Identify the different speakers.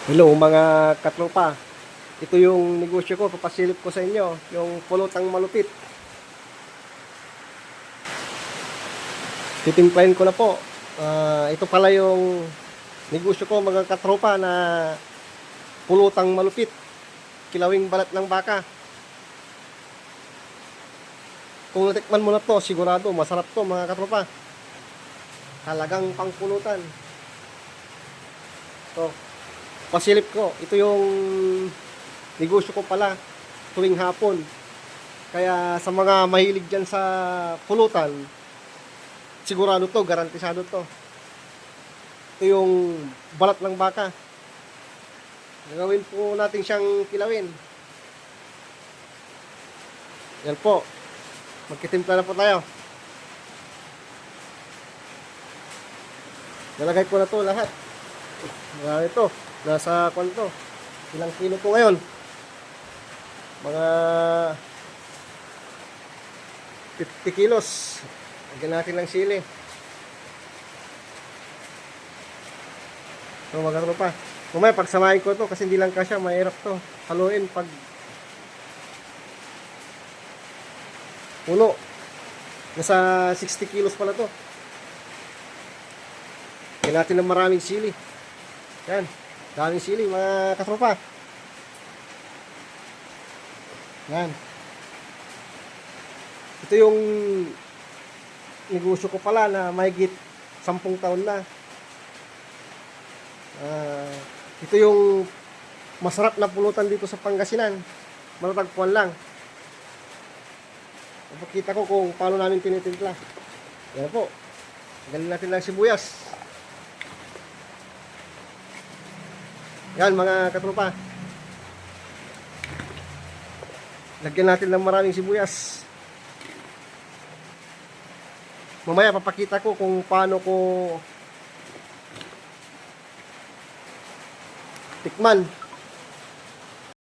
Speaker 1: Hello mga katropa. Ito yung negosyo ko, papasilip ko sa inyo, yung pulutang malupit. Titimplahin ko na po. Ito pala yung negosyo ko mga katropa na pulutang malupit. Kilawing balat ng baka. Kung natikman mo na to, sigurado masarap to mga katropa. Talagang pangpulutan. So, pasilip ko. Ito yung negosyo ko pala tuwing hapon. Kaya sa mga mahilig dyan sa pulutan, sigurado to, garantisado to. Ito yung balat ng baka. Gagawin po natin siyang kilawin. Yan po. Magkitimpla na po tayo. Nalagay ko na to lahat. Ito. Nasa kwanto. Ilang kilo po ngayon? Mga 50 kilos. Lagyan natin ng sili. So magkano pa. Kumaya pagsamahin ko to kasi hindi lang kasya, mahirap to. Haluin pag puno. Nasa 60 kilos pala to. Lagyan natin ng maraming sili. Yan. Daming sili mga katropa. Yan. Ito yung negosyo ko pala na mahigit 10 taon na. Ito yung masarap na pulutan dito sa Pangasinan. Matatagpuan lang. Ipakita ko kung paano namin tinitimpla. Yan po. Galing natin ng sibuyas. Yan mga katropa. Lagyan natin ng maraming sibuyas. Mamaya papakita ko kung paano ko tikman